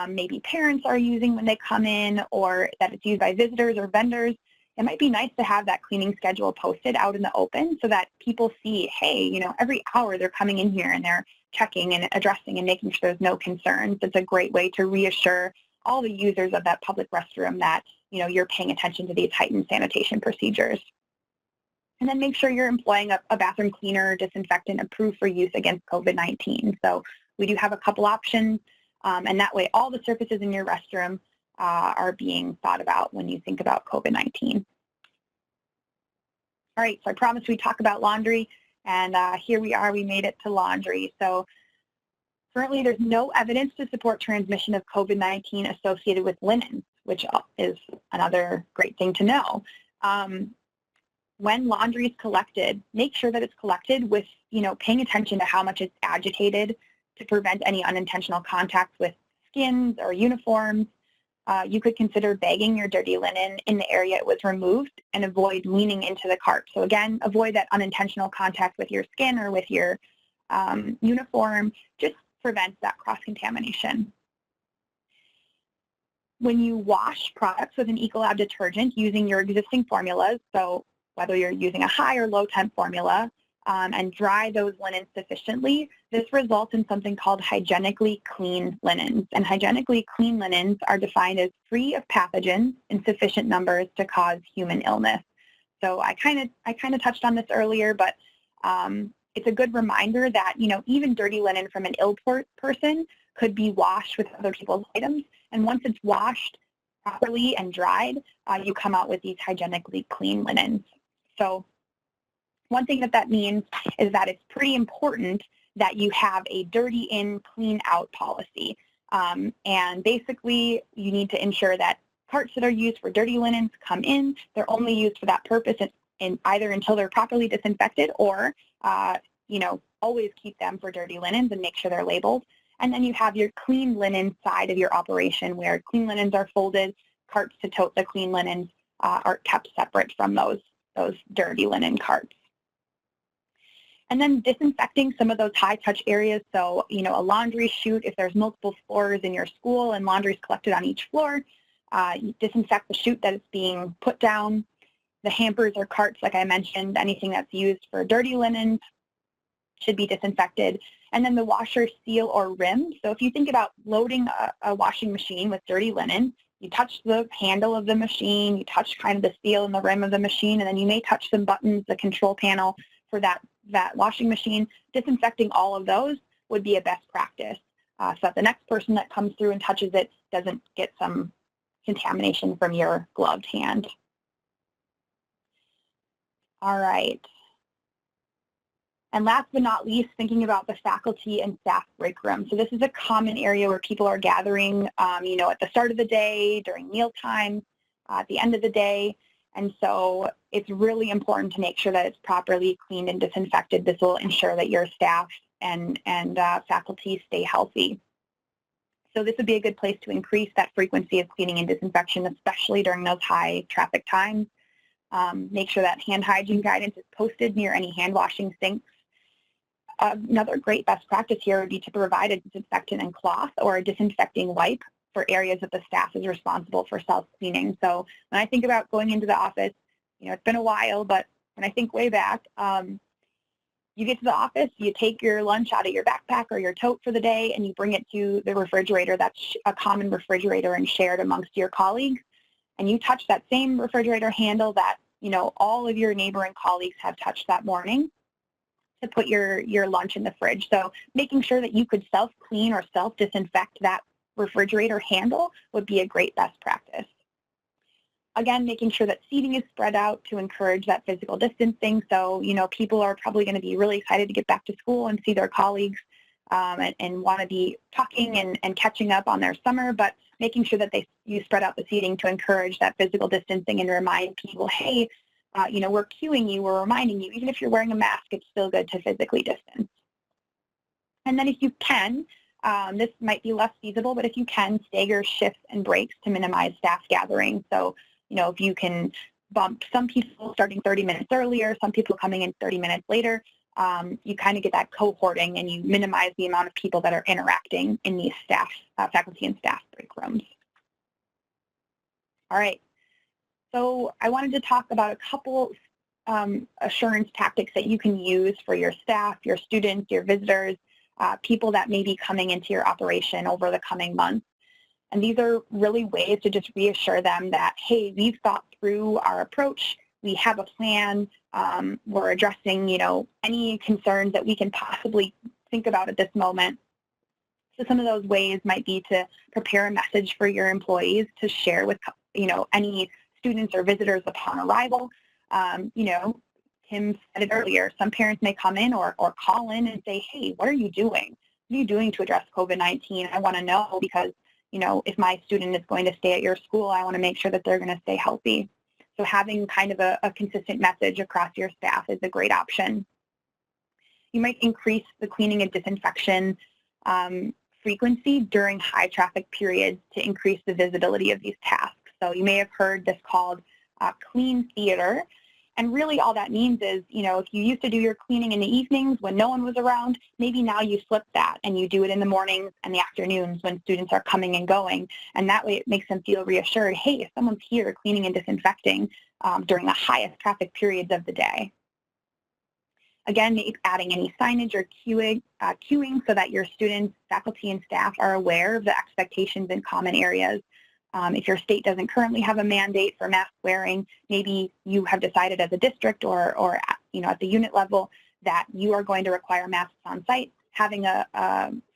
maybe parents are using when they come in, or that it's used by visitors or vendors, it might be nice to have that cleaning schedule posted out in the open so that people see, hey, every hour they're coming in here and they're checking and addressing and making sure there's no concerns. It's a great way to reassure all the users of that public restroom that, you're paying attention to these heightened sanitation procedures. And then make sure you're employing a bathroom cleaner, disinfectant approved for use against COVID-19. So we do have a couple options, and that way all the surfaces in your restroom are being thought about when you think about COVID-19. All right, so I promised we'd talk about laundry, and here we are, we made it to laundry. So currently there's no evidence to support transmission of COVID-19 associated with linens, which is another great thing to know. When laundry is collected, make sure that it's collected with, paying attention to how much it's agitated to prevent any unintentional contact with skins or uniforms. You could consider bagging your dirty linen in the area it was removed and avoid leaning into the cart. So again, avoid that unintentional contact with your skin or with your uniform. Just prevents that cross-contamination. When you wash products with an Ecolab detergent using your existing formulas, so whether you're using a high or low temp formula, and dry those linens sufficiently, this results in something called hygienically clean linens. And hygienically clean linens are defined as free of pathogens in sufficient numbers to cause human illness. So I kind of touched on this earlier, but it's a good reminder that, even dirty linen from an ill person could be washed with other people's items. And once it's washed properly and dried, you come out with these hygienically clean linens. So one thing that means is that it's pretty important that you have a dirty in, clean out policy. And basically, you need to ensure that carts that are used for dirty linens come in. They're only used for that purpose in either until they're properly disinfected or, always keep them for dirty linens and make sure they're labeled. And then you have your clean linen side of your operation where clean linens are folded, carts to tote the clean linens are kept separate from those dirty linen carts. And then disinfecting some of those high-touch areas. So, a laundry chute, if there's multiple floors in your school and laundry is collected on each floor, you disinfect the chute that it's being put down. The hampers or carts, like I mentioned, anything that's used for dirty linens should be disinfected. And then the washer seal or rim. So if you think about loading a washing machine with dirty linen, you touch the handle of the machine, you touch kind of the seal and the rim of the machine, and then you may touch some buttons, the control panel for that washing machine. Disinfecting all of those would be a best practice so that the next person that comes through and touches it doesn't get some contamination from your gloved hand. All right. And last but not least, thinking about the faculty and staff break room. So this is a common area where people are gathering, at the start of the day, during mealtime, at the end of the day. And so it's really important to make sure that it's properly cleaned and disinfected. This will ensure that your staff and faculty stay healthy. So this would be a good place to increase that frequency of cleaning and disinfection, especially during those high traffic times. Make sure that hand hygiene guidance is posted near any hand washing sinks. Another great best practice here would be to provide a disinfectant and cloth or a disinfecting wipe for areas that the staff is responsible for self-cleaning. So when I think about going into the office, it's been a while, but when I think way back, you get to the office, you take your lunch out of your backpack or your tote for the day, and you bring it to the refrigerator. That's a common refrigerator and shared amongst your colleagues. And you touch that same refrigerator handle that, all of your neighboring colleagues have touched that morning to put your lunch in the fridge. So making sure that you could self-clean or self-disinfect that refrigerator handle would be a great best practice. Again, making sure that seating is spread out to encourage that physical distancing. So, people are probably going to be really excited to get back to school and see their colleagues and want to be talking and catching up on their summer, but making sure that you spread out the seating to encourage that physical distancing and remind people, hey, we're cueing you, we're reminding you, even if you're wearing a mask, it's still good to physically distance. And then if you can, this might be less feasible, but if you can, stagger shifts and breaks to minimize staff gathering. So, if you can bump some people starting 30 minutes earlier, some people coming in 30 minutes later, you kind of get that cohorting and you minimize the amount of people that are interacting in these faculty and staff break rooms. All right. So I wanted to talk about a couple assurance tactics that you can use for your staff, your students, your visitors, people that may be coming into your operation over the coming months. And these are really ways to just reassure them that, hey, we've thought through our approach, we have a plan, we're addressing, any concerns that we can possibly think about at this moment. So some of those ways might be to prepare a message for your employees to share with, any students or visitors upon arrival. Tim said it earlier, some parents may come in or call in and say, hey, what are you doing? What are you doing to address COVID-19? I want to know because, you know, if my student is going to stay at your school, I want to make sure that they're going to stay healthy. So having kind of a consistent message across your staff is a great option. You might increase the cleaning and disinfection frequency during high traffic periods to increase the visibility of these tasks. So you may have heard this called clean theater. And really all that means is, you know, if you used to do your cleaning in the evenings when no one was around, maybe now you flip that and you do it in the mornings and the afternoons when students are coming and going. And that way it makes them feel reassured, hey, if someone's here cleaning and disinfecting during the highest traffic periods of the day. Again, adding any signage or queuing so that your students, faculty, and staff are aware of the expectations in common areas. If your state doesn't currently have a mandate for mask wearing, maybe you have decided as a district or you know, at the unit level that you are going to require masks on site. Having a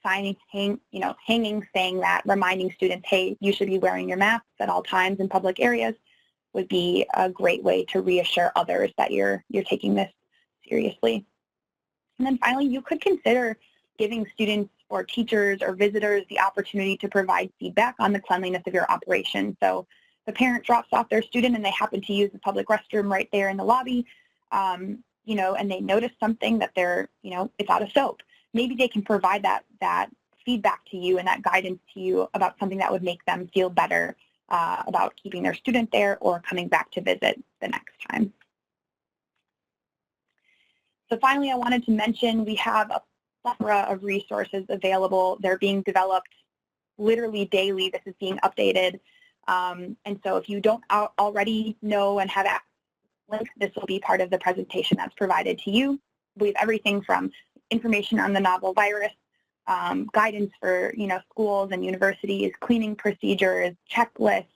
sign hanging saying that, reminding students, hey, you should be wearing your masks at all times in public areas would be a great way to reassure others that you're taking this seriously. And then finally, you could consider giving students or teachers or visitors the opportunity to provide feedback on the cleanliness of your operation. So the parent drops off their student and they happen to use the public restroom right there in the lobby, you know, and they notice something that they're, you know, it's out of soap. Maybe they can provide that feedback to you and that guidance to you about something that would make them feel better about keeping their student there or coming back to visit the next time. So finally, I wanted to mention we have a plethora of resources available. They're being developed literally daily. This is being updated. And so if you don't already know and have access to links, this will be part of the presentation that's provided to you. We have everything from information on the novel virus, guidance for, you know, schools and universities, cleaning procedures, checklists,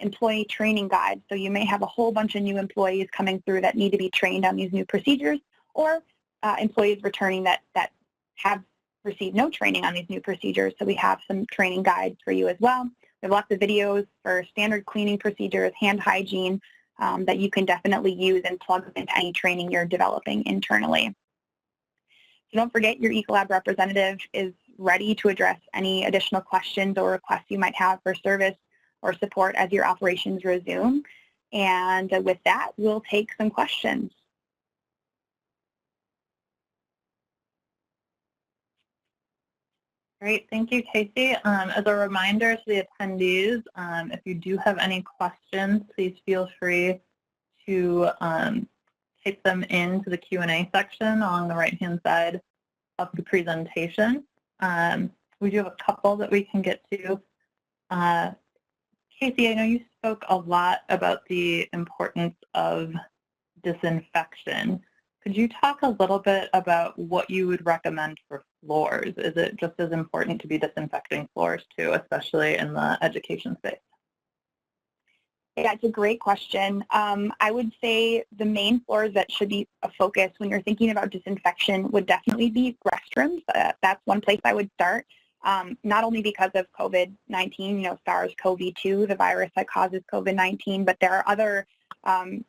employee training guides. So you may have a whole bunch of new employees coming through that need to be trained on these new procedures, or employees returning that have received no training on these new procedures. So we have some training guides for you as well. We have lots of videos for standard cleaning procedures, hand hygiene, that you can definitely use and plug into any training you're developing internally. So don't forget, your Ecolab representative is ready to address any additional questions or requests you might have for service or support as your operations resume. And with that, we'll take some questions. Great, thank you, Casey. As a reminder to the attendees, if you do have any questions, please feel free to type them into the Q&A section on the right-hand side of the presentation. We do have a couple that we can get to. Casey, I know you spoke a lot about the importance of disinfection. Could you talk a little bit about what you would recommend for floors? Is it just as important to be disinfecting floors too, especially in the education space? Yeah, it's a great question. I would say the main floors that should be a focus when you're thinking about disinfection would definitely be restrooms. That's one place I would start, not only because of COVID-19, you know, SARS-CoV-2, the virus that causes COVID-19, but there are other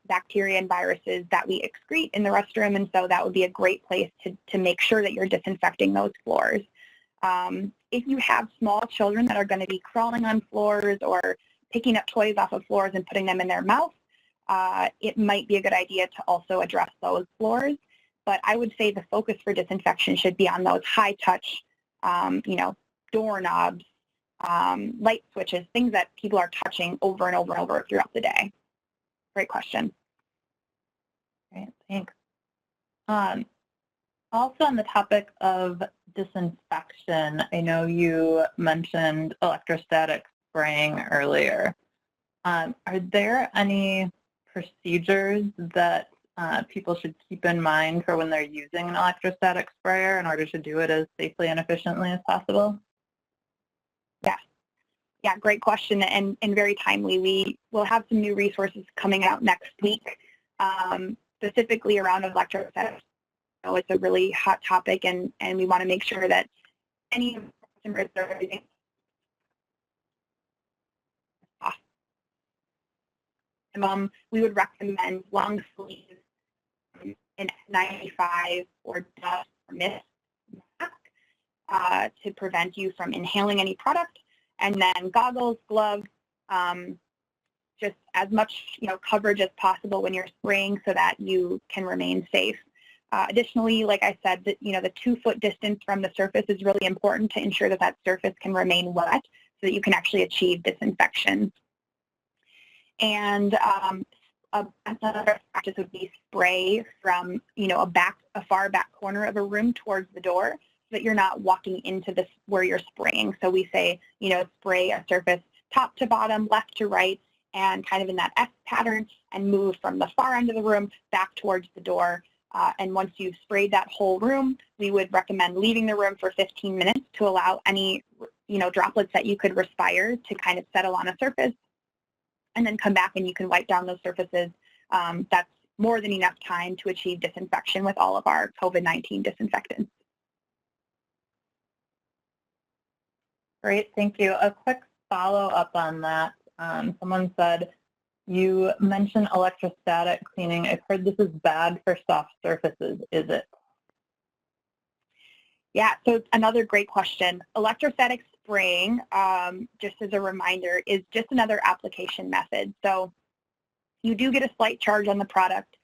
bacteria and viruses that we excrete in the restroom, and so that would be a great place to make sure that you're disinfecting those floors. If you have small children that are going to be crawling on floors or picking up toys off of floors and putting them in their mouth, it might be a good idea to also address those floors. But I would say the focus for disinfection should be on those high-touch, you know, doorknobs, light switches, things that people are touching over and over and over throughout the day. Great question. Great, thanks. Also on the topic of disinfection, I know you mentioned electrostatic spraying earlier. Are there any procedures that people should keep in mind for when they're using an electrostatic sprayer in order to do it as safely and efficiently as possible? Yeah, great question and very timely. We will have some new resources coming out next week, specifically around electrostatic. So it's a really hot topic, and we want to make sure that any customers are using we would recommend long sleeves, an N95 or dust or mist mask to prevent you from inhaling any product, and then goggles, gloves, just as much coverage as possible when you're spraying so that you can remain safe. Additionally, like I said, the 2-foot distance from the surface is really important to ensure that that surface can remain wet so that you can actually achieve disinfection. And another practice would be spray from a far back corner of a room towards the door, so that you're not walking into this where you're spraying. So we say spray a surface top to bottom, left to right, and kind of in that S pattern, and move from the far end of the room back towards the door. And once you've sprayed that whole room, we would recommend leaving the room for 15 minutes to allow any droplets that you could respire to kind of settle on a surface, and then come back and you can wipe down those surfaces. That's more than enough time to achieve disinfection with all of our COVID-19 disinfectants. Great, thank you. A quick follow-up on that. Someone said, you mentioned electrostatic cleaning. I've heard this is bad for soft surfaces. Is it? Yeah, so another great question. Electrostatic spraying, just as a reminder, is just another application method. So you do get a slight charge on the product,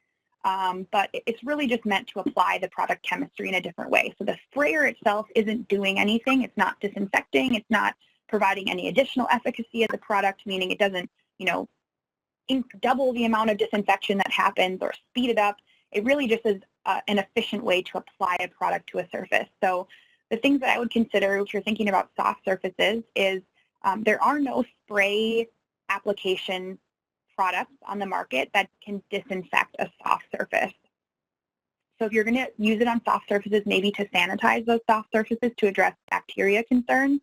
but it's really just meant to apply the product chemistry in a different way. So the sprayer itself isn't doing anything. It's not disinfecting. It's not providing any additional efficacy of the product, meaning it doesn't, double the amount of disinfection that happens or speed it up. It really just is an efficient way to apply a product to a surface. So the things that I would consider if you're thinking about soft surfaces is there are no spray application products on the market that can disinfect a soft surface. So if you're going to use it on soft surfaces, maybe to sanitize those soft surfaces to address bacteria concerns,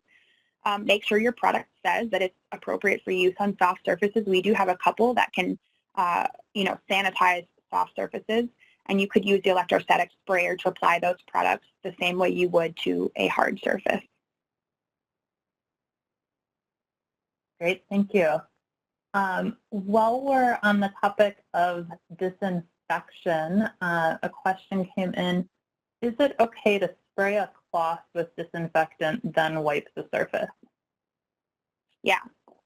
make sure your product says that it's appropriate for use on soft surfaces. We do have a couple that can, sanitize soft surfaces, and you could use the electrostatic sprayer to apply those products the same way you would to a hard surface. Great, thank you. While we're on the topic of disinfection, a question came in. Is it okay to spray a cloth with disinfectant, then wipe the surface? Yeah,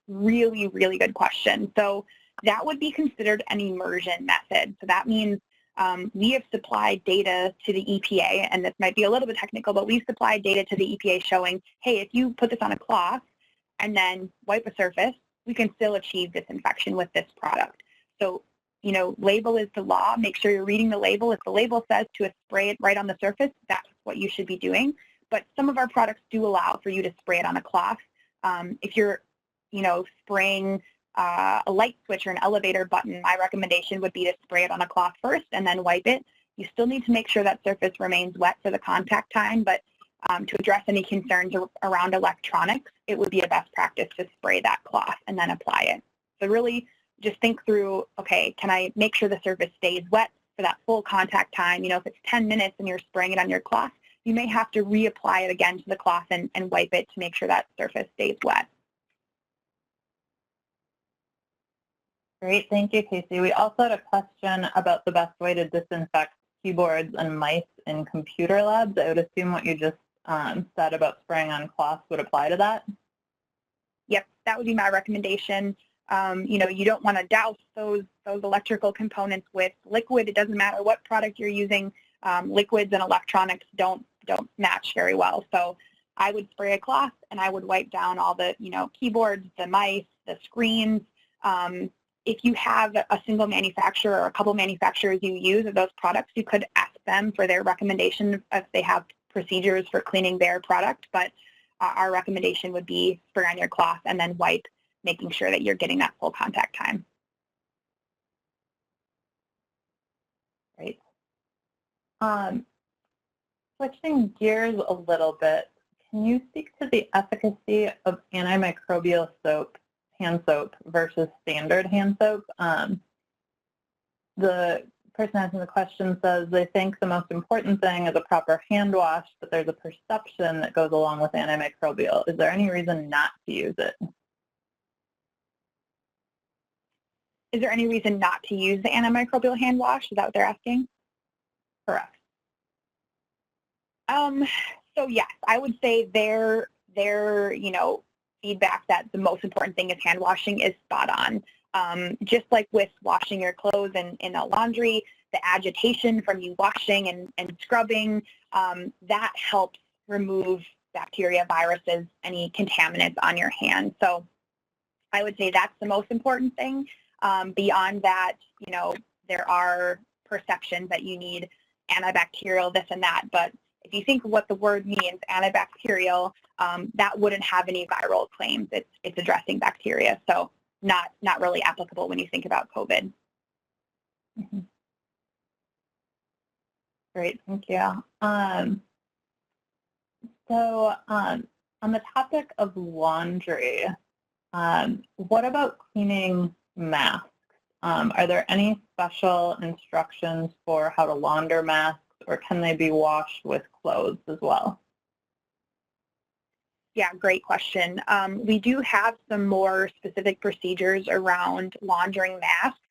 really, really good question. So that would be considered an immersion method. So that means we have supplied data to the EPA, and this might be a little bit technical, but we've supplied data to the EPA showing, hey, if you put this on a cloth and then wipe a surface, we can still achieve disinfection with this product. So, label is the law. Make sure you're reading the label. If the label says to spray it right on the surface, that's what you should be doing. But some of our products do allow for you to spray it on a cloth. If you're, spraying a light switch or an elevator button, my recommendation would be to spray it on a cloth first and then wipe it. You still need to make sure that surface remains wet for the contact time, but to address any concerns around electronics, it would be a best practice to spray that cloth and then apply it. So really just think through, okay, can I make sure the surface stays wet for that full contact time? If it's 10 minutes and you're spraying it on your cloth, you may have to reapply it again to the cloth and wipe it to make sure that surface stays wet. Great, thank you, Casey. We also had a question about the best way to disinfect keyboards and mice in computer labs. I would assume what you just said about spraying on cloths would apply to that. Yep, that would be my recommendation. You don't want to douse those electrical components with liquid. It doesn't matter what product you're using. Liquids and electronics don't match very well. So I would spray a cloth and I would wipe down all the keyboards, the mice, the screens. If you have a single manufacturer or a couple manufacturers you use of those products, you could ask them for their recommendation if they have procedures for cleaning their product. But our recommendation would be spray on your cloth and then wipe, making sure that you're getting that full contact time. Great. Switching gears a little bit, can you speak to the efficacy of antimicrobial soap, hand soap, versus standard hand soap? The person asking the question says they think the most important thing is a proper hand wash, but there's a perception that goes along with antimicrobial. Is there any reason not to use it? Is there any reason not to use the antimicrobial hand wash? Is that what they're asking? correct? So yes, I would say their feedback that the most important thing is hand washing is spot on. Just like with washing your clothes in a laundry, the agitation from you washing and scrubbing, that helps remove bacteria, viruses, any contaminants on your hands. So I would say that's the most important thing. Beyond that, there are perceptions that you need antibacterial, this and that, but if you think of what the word means, antibacterial, that wouldn't have any viral claims. It's addressing bacteria, so not really applicable when you think about COVID. Mm-hmm. Great, thank you. So on the topic of laundry, what about cleaning masks? Are there any special instructions for how to launder masks, or can they be washed with clothes as well? Yeah, great question. We do have some more specific procedures around laundering masks.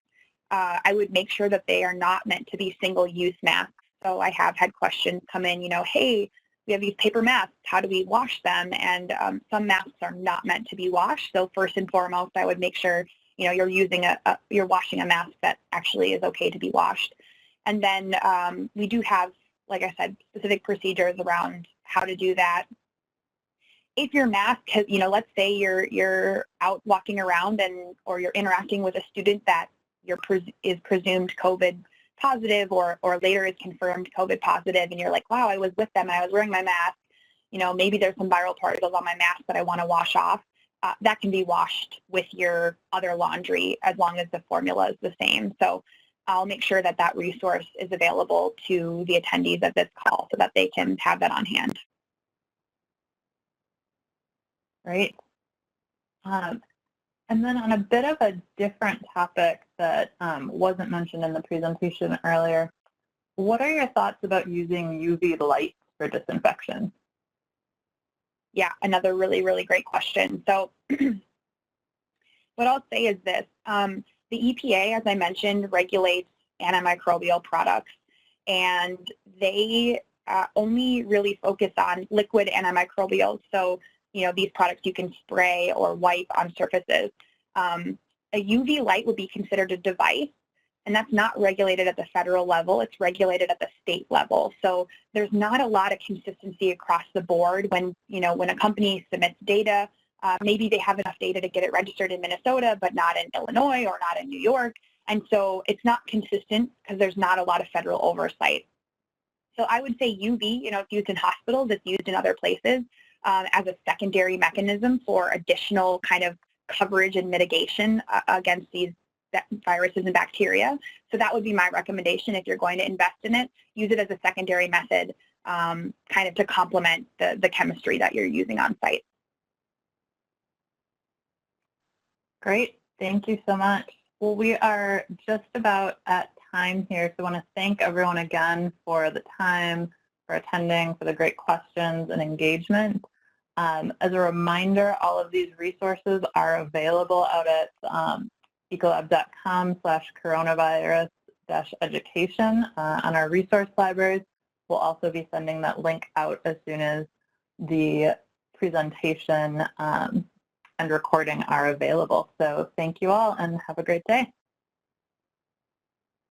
I would make sure that they are not meant to be single-use masks. So I have had questions come in, hey, we have these paper masks, how do we wash them? And some masks are not meant to be washed. So first and foremost, I would make sure, you're washing a mask that actually is okay to be washed. And then we do have, like I said, specific procedures around how to do that. If your mask has, let's say you're out walking around or you're interacting with a student that is presumed COVID positive or later is confirmed COVID positive, and you're like, wow, I was with them, I was wearing my mask, maybe there's some viral particles on my mask that I want to wash off. That can be washed with your other laundry as long as the formula is the same. So I'll make sure that that resource is available to the attendees of this call so that they can have that on hand. Great. And then on a bit of a different topic that wasn't mentioned in the presentation earlier, what are your thoughts about using UV lights for disinfection? Yeah, another really, really great question. So what I'll say is this. The EPA, as I mentioned, regulates antimicrobial products, and they only really focus on liquid antimicrobials. So, these products you can spray or wipe on surfaces. A UV light would be considered a device, and that's not regulated at the federal level. It's regulated at the state level. So there's not a lot of consistency across the board when a company submits data. Maybe they have enough data to get it registered in Minnesota, but not in Illinois or not in New York. And so it's not consistent because there's not a lot of federal oversight. So I would say UV, it's used in hospitals, it's used in other places as a secondary mechanism for additional kind of coverage and mitigation against these viruses and bacteria. So that would be my recommendation. If you're going to invest in it, use it as a secondary method kind of to complement the chemistry that you're using on site. Great, thank you so much. Well, we are just about at time here, so I want to thank everyone again for the time, for attending, for the great questions and engagement. As a reminder, all of these resources are available out at ecolab.com/coronavirus-education on our resource libraries. We'll also be sending that link out as soon as the presentation and recording are available. So thank you all and have a great day.